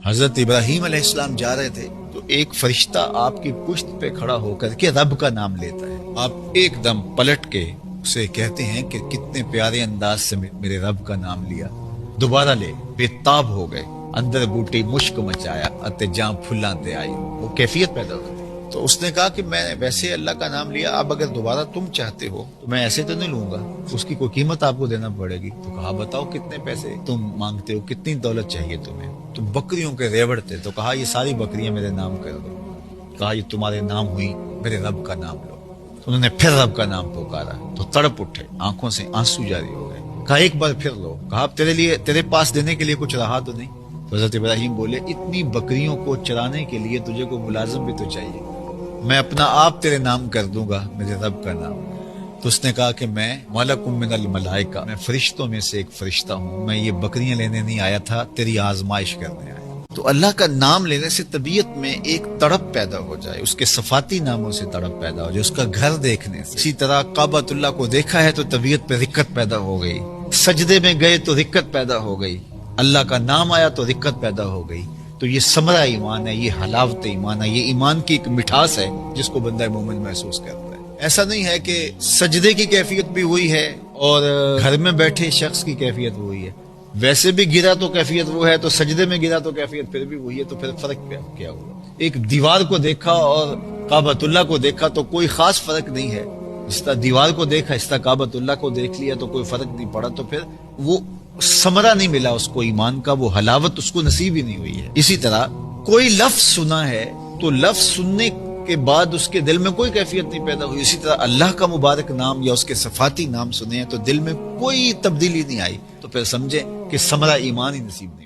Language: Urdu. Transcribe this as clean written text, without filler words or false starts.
حضرت ابراہیم علیہ السلام جا رہے تھے تو ایک فرشتہ آپ کی پشت پہ کھڑا ہو کر کے رب کا نام لیتا ہے. آپ ایک دم پلٹ کے اسے کہتے ہیں کہ کتنے پیارے انداز سے میرے رب کا نام لیا. دوبارہ لے، بے تاب ہو گئے، اندر بوٹی مشک مچایا اتے جاں پھلاں تے آئی. وہ کیفیت پیدا ہوئی. تو اس نے کہا کہ میں ویسے اللہ کا نام لیا، اب اگر دوبارہ تم چاہتے ہو تو میں ایسے تو نہیں لوں گا، اس کی کوئی قیمت آپ کو دینا پڑے گی. تو کہا بتاؤ کتنے پیسے تم مانگتے ہو، کتنی دولت چاہیے تمہیں. تو بکریوں کے ریوڑ تھے. تو کہا یہ ساری بکریاں میرے نام کر دو. کہا یہ تمہارے نام ہوئی، میرے رب کا نام لو. انہوں نے پھر رب کا نام پکارا تو تڑپ اٹھے، آنکھوں سے آنسو جاری ہو گئے. کہا ایک بار پھر لو. کہا اب تیرے پاس دینے کے لیے کچھ رہا تو نہیں. حضرت ابراہیم بولے اتنی بکریوں کو چرانے کے لیے تجھے کوئی ملازم بھی تو چاہیے. میں اپنا آپ تیرے نام کر دوں گا، میرے رب کا نام. تو اس نے کہا کہ میں ملک من الملائکہ، میں فرشتوں میں سے ایک فرشتہ ہوں، میں یہ بکریاں لینے نہیں آیا تھا، تیری آزمائش کرنے آیا. تو اللہ کا نام لینے سے طبیعت میں ایک تڑپ پیدا ہو جائے، اس کے صفاتی ناموں سے تڑپ پیدا ہو جائے، اس کا گھر دیکھنے سے. اسی طرح کعبۃ اللہ کو دیکھا ہے تو طبیعت پہ رکت پیدا ہو گئی، سجدے میں گئے تو رکت پیدا ہو گئی، اللہ کا نام آیا تو رکت پیدا ہو گئی. تو یہ ثمرہ ایمان ہے، یہ حلاوت ایمان ہے، یہ ایمان کی ایک مٹھاس ہے جس کو بندہ مومن محسوس کرتا ہے. ایسا نہیں ہے کہ سجدے کی کیفیت بھی وہی ہے اور گھر میں بیٹھے شخص کی کیفیت وہی ہے. ویسے بھی گرا تو کیفیت وہ ہے، تو سجدے میں گرا تو کیفیت پھر بھی وہی ہے. تو پھر فرق کیا ہوا؟ ایک دیوار کو دیکھا اور کعبۃ اللہ کو دیکھا تو کوئی خاص فرق نہیں ہے. اس طرح دیوار کو دیکھا، اس طرح کعبۃ اللہ کو دیکھ لیا تو کوئی فرق نہیں پڑا. تو پھر وہ ثمرہ نہیں ملا اس کو ایمان کا، وہ حلاوت اس کو نصیب ہی نہیں ہوئی ہے. اسی طرح کوئی لفظ سنا ہے تو لفظ سننے کے بعد اس کے دل میں کوئی کیفیت نہیں پیدا ہوئی. اسی طرح اللہ کا مبارک نام یا اس کے صفاتی نام سنے ہیں تو دل میں کوئی تبدیلی نہیں آئی. تو پھر سمجھیں کہ ثمرہ ایمان ہی نصیب نہیں.